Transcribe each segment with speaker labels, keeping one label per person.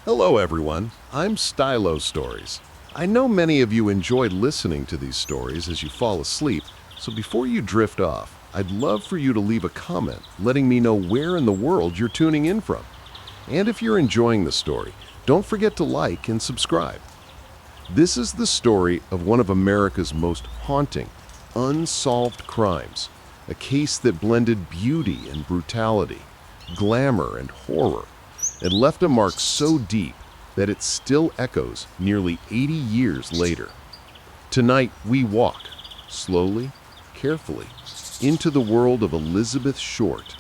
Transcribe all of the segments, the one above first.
Speaker 1: Hello, everyone. I'm Stylo Stories. I know many of you enjoy listening to these stories as you fall asleep, so before you drift off, I'd love for you to leave a comment letting me know where in the world you're tuning in from. And if you're enjoying the story, don't forget to like and subscribe. This is the story of one of America's most haunting, unsolved crimes, a case that blended beauty and brutality, glamour and horror, and left a mark so deep that it still echoes nearly 80 years later. Tonight, we walk, slowly, carefully, into the world of Elizabeth Short,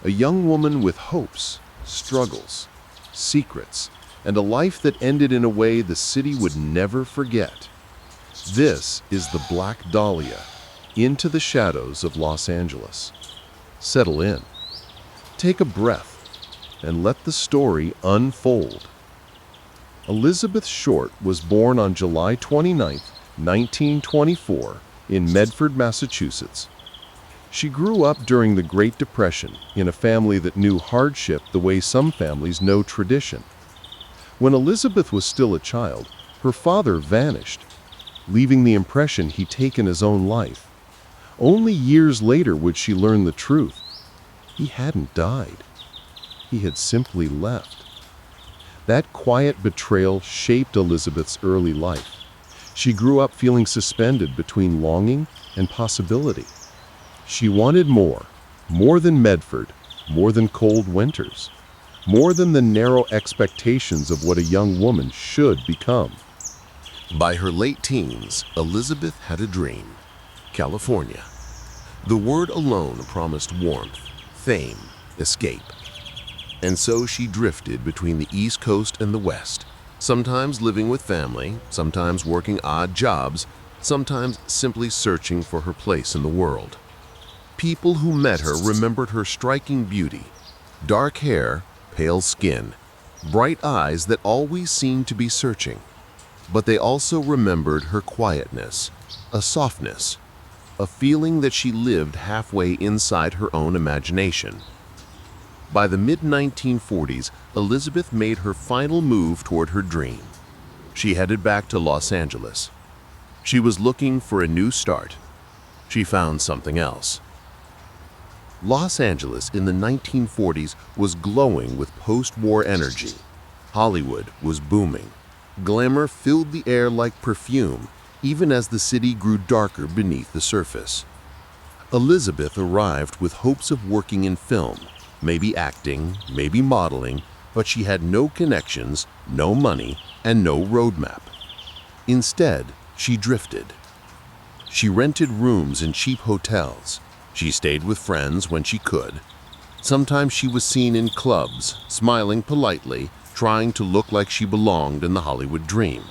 Speaker 1: a young woman with hopes, struggles, secrets, and a life that ended in a way the city would never forget. This is the Black Dahlia, Into the Shadows of Los Angeles. Settle in, take a breath, and let the story unfold. Elizabeth Short was born on July 29, 1924, in Medford, Massachusetts. She grew up during the Great Depression in a family that knew hardship the way some families know tradition. When Elizabeth was still a child, her father vanished, leaving the impression he'd taken his own life. Only years later would she learn the truth. He hadn't died. He had simply left. That quiet betrayal shaped Elizabeth's early life. She grew up feeling suspended between longing and possibility. She wanted more than Medford, more than cold winters, more than the narrow expectations of what a young woman should become. By her late teens, Elizabeth had a dream: California. The word alone promised warmth, fame, escape. And so she drifted between the East Coast and the West, sometimes living with family, sometimes working odd jobs, sometimes simply searching for her place in the world. People who met her remembered her striking beauty: dark hair, pale skin, bright eyes that always seemed to be searching. But they also remembered her quietness, a softness, a feeling that she lived halfway inside her own imagination. By the mid-1940s, Elizabeth made her final move toward her dream. She headed back to Los Angeles. She was looking for a new start. She found something else. Los Angeles in the 1940s was glowing with post-war energy. Hollywood was booming. Glamour filled the air like perfume, even as the city grew darker beneath the surface. Elizabeth arrived with hopes of working in film, maybe acting, maybe modeling, but she had no connections, no money, and no roadmap. Instead, she drifted. She rented rooms in cheap hotels. She stayed with friends when she could. Sometimes she was seen in clubs, smiling politely, trying to look like she belonged in the Hollywood dream.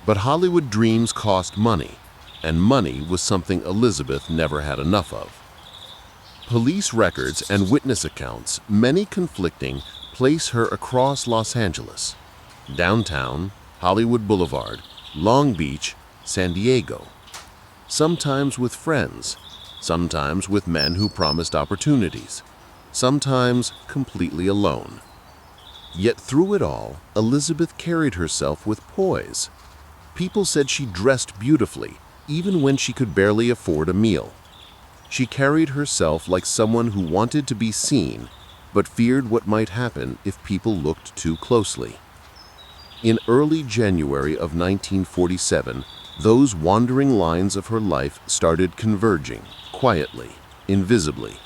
Speaker 1: But Hollywood dreams cost money, and money was something Elizabeth never had enough of. Police records and witness accounts, many conflicting, place her across Los Angeles: downtown, Hollywood Boulevard, Long Beach, San Diego. Sometimes with friends, sometimes with men who promised opportunities, sometimes completely alone. Yet through it all, Elizabeth carried herself with poise. People said she dressed beautifully, even when she could barely afford a meal. She carried herself like someone who wanted to be seen, but feared what might happen if people looked too closely. In early January of 1947, those wandering lines of her life started converging, quietly, invisibly,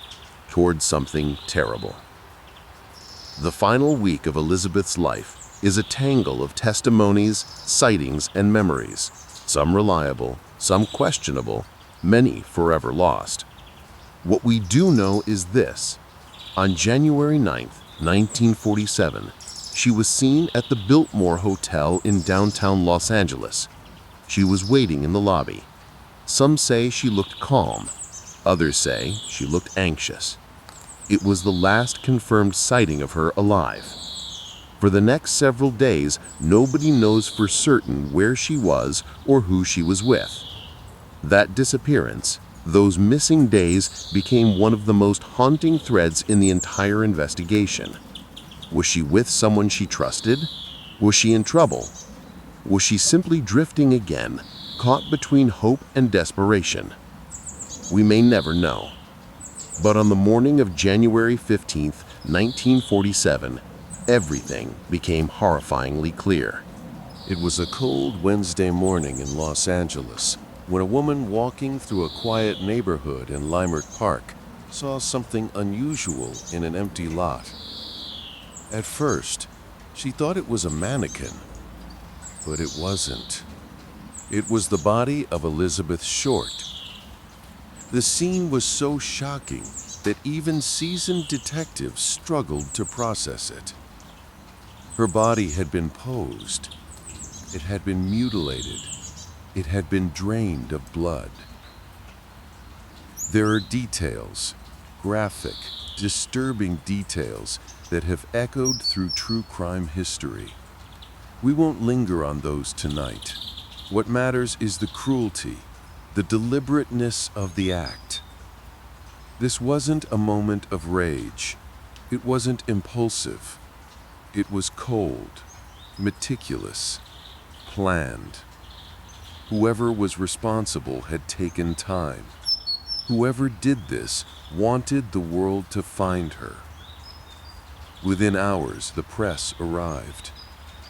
Speaker 1: towards something terrible. The final week of Elizabeth's life is a tangle of testimonies, sightings, and memories, some reliable, some questionable, many forever lost. What we do know is this: on January 9, 1947, she was seen at the Biltmore Hotel in downtown Los Angeles. She was waiting in the lobby. Some say she looked calm. Others say she looked anxious. It was the last confirmed sighting of her alive. For the next several days, nobody knows for certain where she was or who she was with. That disappearance, those missing days, became one of the most haunting threads in the entire investigation. Was she with someone she trusted? Was she in trouble? Was she simply drifting again, caught between hope and desperation? We may never know. But on the morning of January 15th, 1947, everything became horrifyingly clear. It was a cold Wednesday morning in Los Angeles when a woman walking through a quiet neighborhood in Leimert Park saw something unusual in an empty lot. At first, she thought it was a mannequin, but it wasn't. It was the body of Elizabeth Short. The scene was so shocking that even seasoned detectives struggled to process it. Her body had been posed. It had been mutilated. It had been drained of blood. There are details, graphic, disturbing details that have echoed through true crime history. We won't linger on those tonight. What matters is the cruelty, the deliberateness of the act. This wasn't a moment of rage. It wasn't impulsive. It was cold, meticulous, planned. Whoever was responsible had taken time. Whoever did this wanted the world to find her. Within hours, the press arrived.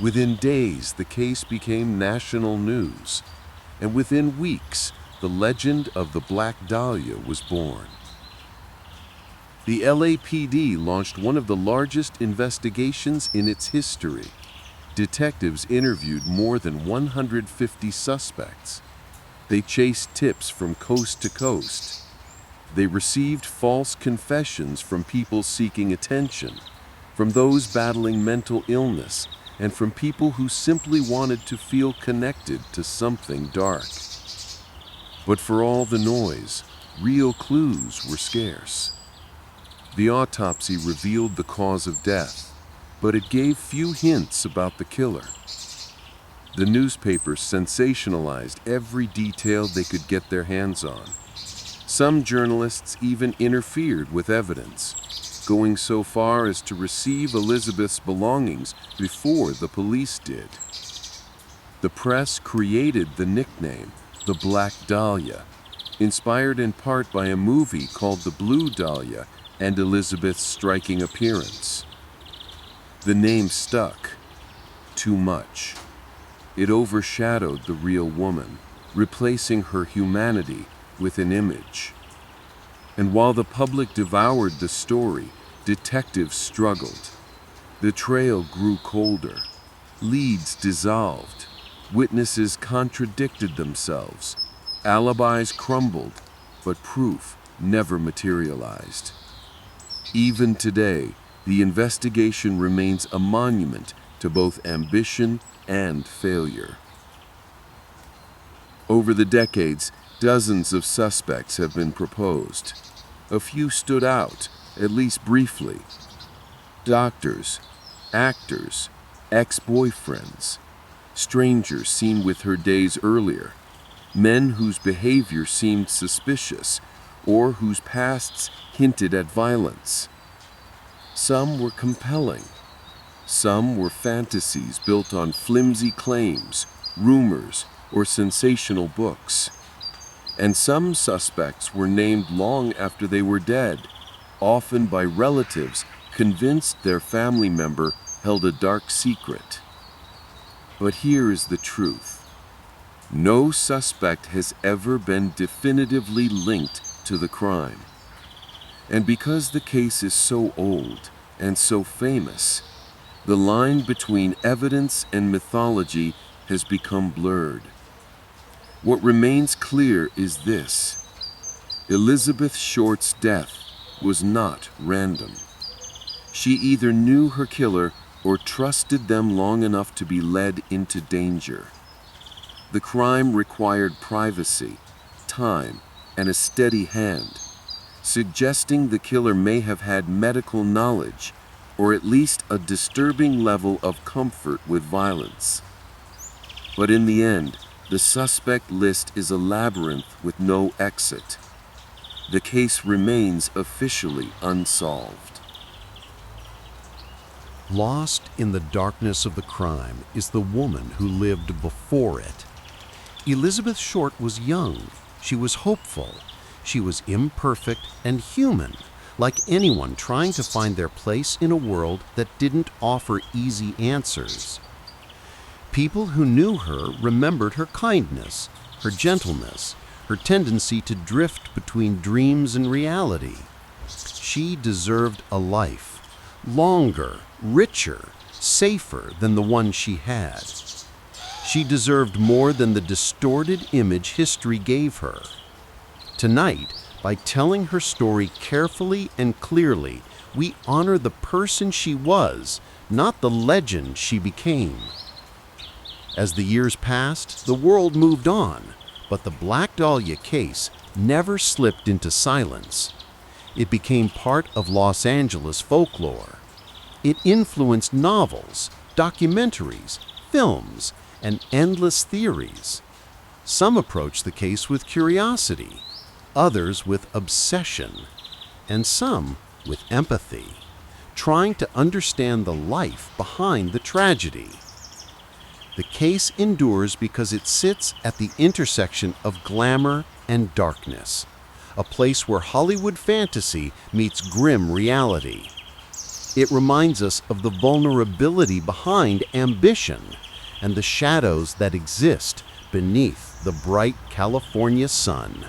Speaker 1: Within days, the case became national news. And within weeks, the legend of the Black Dahlia was born. The LAPD launched one of the largest investigations in its history. Detectives interviewed more than 150 suspects. They chased tips from coast to coast. They received false confessions from people seeking attention, from those battling mental illness, and from people who simply wanted to feel connected to something dark. But for all the noise, real clues were scarce. The autopsy revealed the cause of death, but it gave few hints about the killer. The newspapers sensationalized every detail they could get their hands on. Some journalists even interfered with evidence, going so far as to receive Elizabeth's belongings before the police did. The press created the nickname, the Black Dahlia, inspired in part by a movie called The Blue Dahlia and Elizabeth's striking appearance. The name stuck. Too much. It overshadowed the real woman, replacing her humanity with an image. And while the public devoured the story, detectives struggled. The trail grew colder. Leads dissolved. Witnesses contradicted themselves. Alibis crumbled, but proof never materialized. Even today, the investigation remains a monument to both ambition and failure. Over the decades, dozens of suspects have been proposed. A few stood out, at least briefly. Doctors, actors, ex-boyfriends, strangers seen with her days earlier, men whose behavior seemed suspicious or whose pasts hinted at violence. Some were compelling. Some were fantasies built on flimsy claims, rumors, or sensational books. And some suspects were named long after they were dead, often by relatives convinced their family member held a dark secret. But here is the truth. No suspect has ever been definitively linked to the crime. And because the case is so old and so famous, the line between evidence and mythology has become blurred. What remains clear is this: Elizabeth Short's death was not random. She either knew her killer or trusted them long enough to be led into danger. The crime required privacy, time, and a steady hand, suggesting the killer may have had medical knowledge or at least a disturbing level of comfort with violence. But in the end, the suspect list is a labyrinth with no exit. The case remains officially unsolved.
Speaker 2: Lost in the darkness of the crime is the woman who lived before it. Elizabeth Short was young. She was hopeful. She was imperfect and human, like anyone trying to find their place in a world that didn't offer easy answers. People who knew her remembered her kindness, her gentleness, her tendency to drift between dreams and reality. She deserved a life, longer, richer, safer than the one she had. She deserved more than the distorted image history gave her. Tonight, by telling her story carefully and clearly, we honor the person she was, not the legend she became. As the years passed, the world moved on, but the Black Dahlia case never slipped into silence. It became part of Los Angeles folklore. It influenced novels, documentaries, films, and endless theories. Some approached the case with curiosity, others with obsession, and some with empathy, trying to understand the life behind the tragedy. The case endures because it sits at the intersection of glamour and darkness, a place where Hollywood fantasy meets grim reality. It reminds us of the vulnerability behind ambition and the shadows that exist beneath the bright California sun.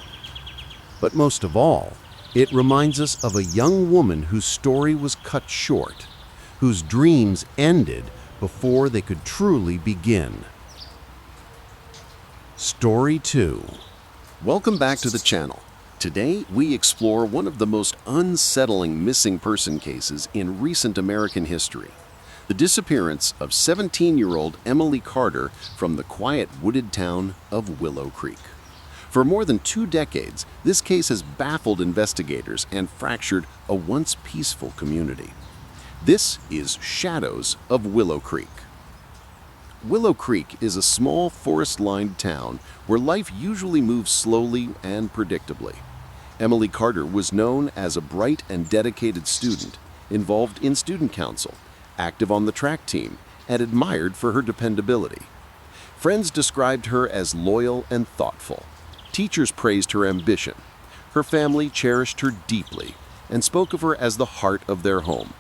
Speaker 2: But most of all, it reminds us of a young woman whose story was cut short, whose dreams ended before they could truly begin. Story 2.
Speaker 1: Welcome back to the channel. Today, we explore one of the most unsettling missing person cases in recent American history. The disappearance of 17-year-old Emily Carter from the quiet wooded town of Willow Creek. For more than 2 decades, this case has baffled investigators and fractured a once peaceful community. This is Shadows of Willow Creek. Willow Creek is a small forest-lined town where life usually moves slowly and predictably. Emily Carter was known as a bright and dedicated student, involved in student council, active on the track team, and admired for her dependability. Friends described her as loyal and thoughtful. Teachers praised her ambition. Her family cherished her deeply and spoke of her as the heart of their home.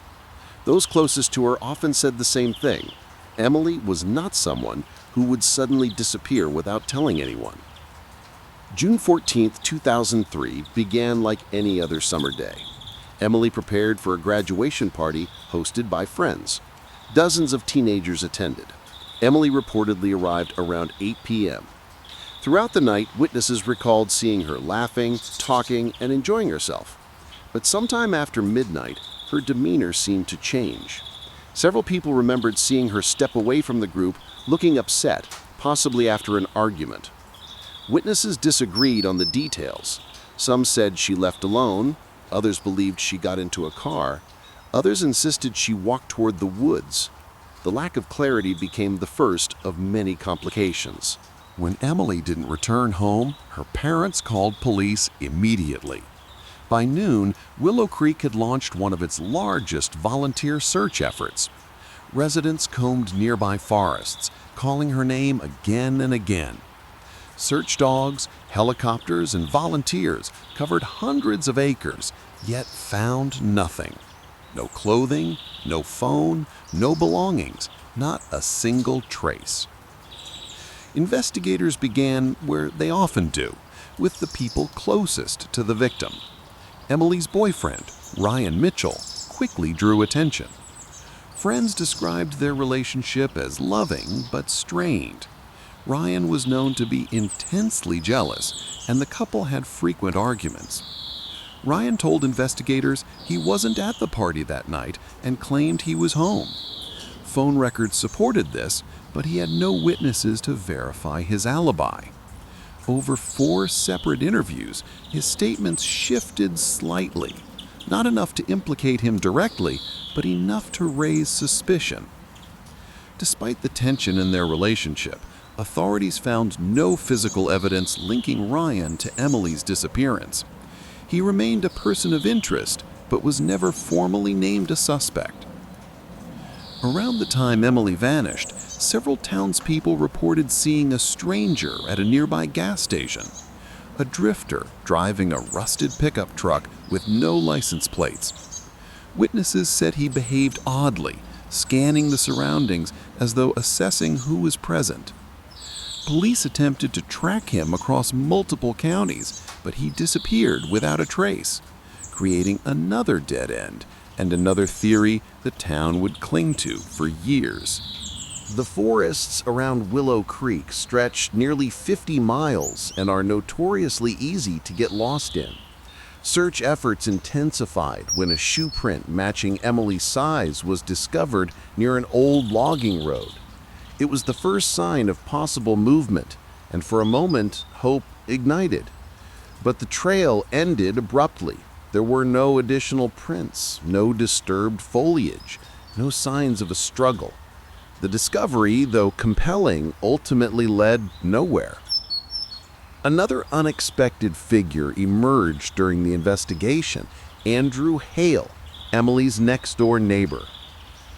Speaker 1: Those closest to her often said the same thing. Emily was not someone who would suddenly disappear without telling anyone. June 14, 2003 began like any other summer day. Emily prepared for a graduation party hosted by friends. Dozens of teenagers attended. Emily reportedly arrived around 8 p.m. Throughout the night, witnesses recalled seeing her laughing, talking, and enjoying herself. But sometime after midnight, her demeanor seemed to change. Several people remembered seeing her step away from the group, looking upset, possibly after an argument. Witnesses disagreed on the details. Some said she left alone, others believed she got into a car, others insisted she walked toward the woods. The lack of clarity became the first of many complications.
Speaker 2: When Emily didn't return home, her parents called police immediately. By noon, Willow Creek had launched one of its largest volunteer search efforts. Residents combed nearby forests, calling her name again and again. Search dogs, helicopters, and volunteers covered hundreds of acres, yet found nothing. No clothing, no phone, no belongings, not a single trace. Investigators began where they often do, with the people closest to the victim. Emily's boyfriend, Ryan Mitchell, quickly drew attention. Friends described their relationship as loving but strained. Ryan was known to be intensely jealous, and the couple had frequent arguments. Ryan told investigators he wasn't at the party that night and claimed he was home. Phone records supported this, but he had no witnesses to verify his alibi. Over 4 separate interviews, his statements shifted slightly, not enough to implicate him directly, but enough to raise suspicion. Despite the tension in their relationship, authorities found no physical evidence linking Ryan to Emily's disappearance. He remained a person of interest, but was never formally named a suspect. Around the time Emily vanished, several townspeople reported seeing a stranger at a nearby gas station. A drifter driving a rusted pickup truck with no license plates. Witnesses said he behaved oddly, scanning the surroundings as though assessing who was present. Police attempted to track him across multiple counties, but he disappeared without a trace, creating another dead end and another theory the town would cling to for years.
Speaker 1: The forests around Willow Creek stretch nearly 50 miles and are notoriously easy to get lost in. Search efforts intensified when a shoe print matching Emily's size was discovered near an old logging road. It was the first sign of possible movement, and for a moment, hope ignited. But the trail ended abruptly. There were no additional prints, no disturbed foliage, no signs of a struggle. The discovery, though compelling, ultimately led nowhere. Another unexpected figure emerged during the investigation: Andrew Hale, Emily's next-door neighbor.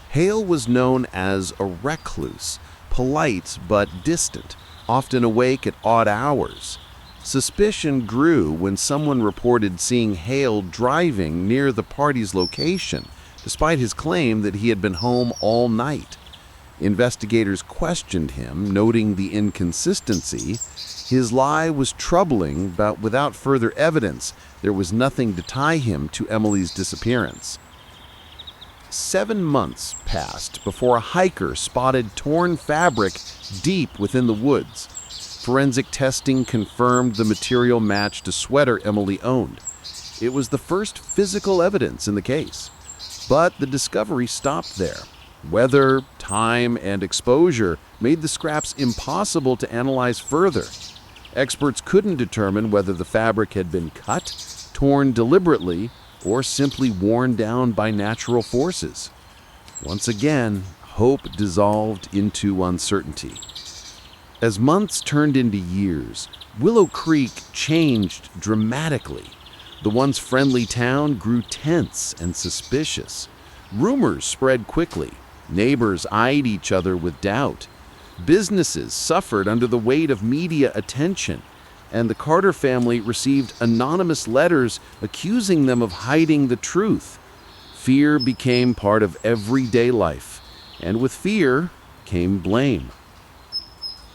Speaker 1: Hale was known as a recluse, polite but distant, often awake at odd hours. Suspicion grew when someone reported seeing Hale driving near the party's location, despite his claim that he had been home all night. Investigators questioned him, noting the inconsistency. His lie was troubling, but without further evidence, there was nothing to tie him to Emily's disappearance. 7 months passed before a hiker spotted torn fabric deep within the woods. Forensic testing confirmed the material matched a sweater Emily owned. It was the first physical evidence in the case. But the discovery stopped there. Weather, time, and exposure made the scraps impossible to analyze further. Experts couldn't determine whether the fabric had been cut, torn deliberately, or simply worn down by natural forces. Once again, hope dissolved into uncertainty. As months turned into years, Willow Creek changed dramatically. The once friendly town grew tense and suspicious. Rumors spread quickly. Neighbors eyed each other with doubt. Businesses suffered under the weight of media attention, and the Carter family received anonymous letters accusing them of hiding the truth. Fear became part of everyday life, and with fear came blame.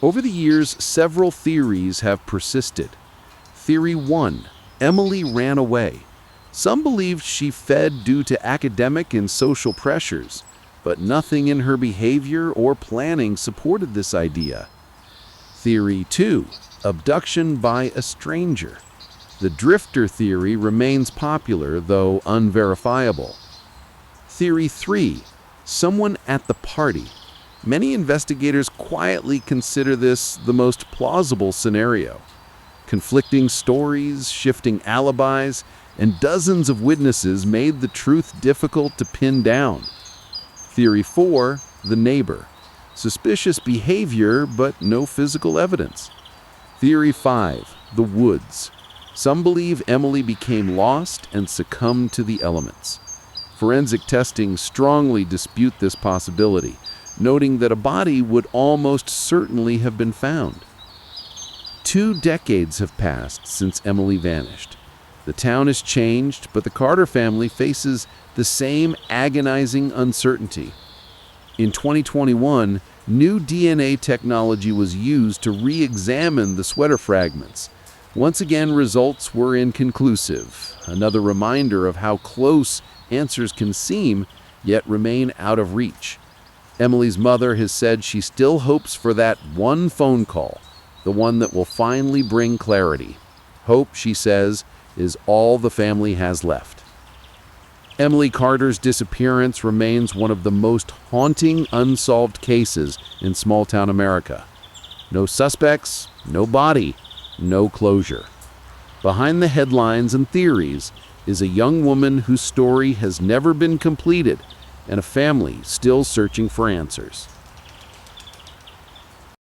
Speaker 1: Over the years, several theories have persisted. Theory 1: Emily ran away. Some believed she fled due to academic and social pressures, but nothing in her behavior or planning supported this idea. Theory 2: abduction by a stranger. The drifter theory remains popular, though unverifiable. Theory 3: someone at the party. Many investigators quietly consider this the most plausible scenario. Conflicting stories, shifting alibis, and dozens of witnesses made the truth difficult to pin down. Theory 4: the neighbor. Suspicious behavior, but no physical evidence. Theory 5: the woods. Some believe Emily became lost and succumbed to the elements. Forensic testing strongly dispute this possibility, noting that a body would almost certainly have been found. 2 decades have passed since Emily vanished. The town has changed, but the Carter family faces the same agonizing uncertainty. In 2021, new DNA technology was used to re-examine the sweater fragments. Once again, results were inconclusive, another reminder of how close answers can seem, yet remain out of reach. Emily's mother has said she still hopes for that one phone call, the one that will finally bring clarity. Hope, she says, is all the family has left. Emily Carter's disappearance remains one of the most haunting unsolved cases in small-town America. No suspects, no body, no closure. Behind the headlines and theories is a young woman whose story has never been completed, and a family still searching for answers.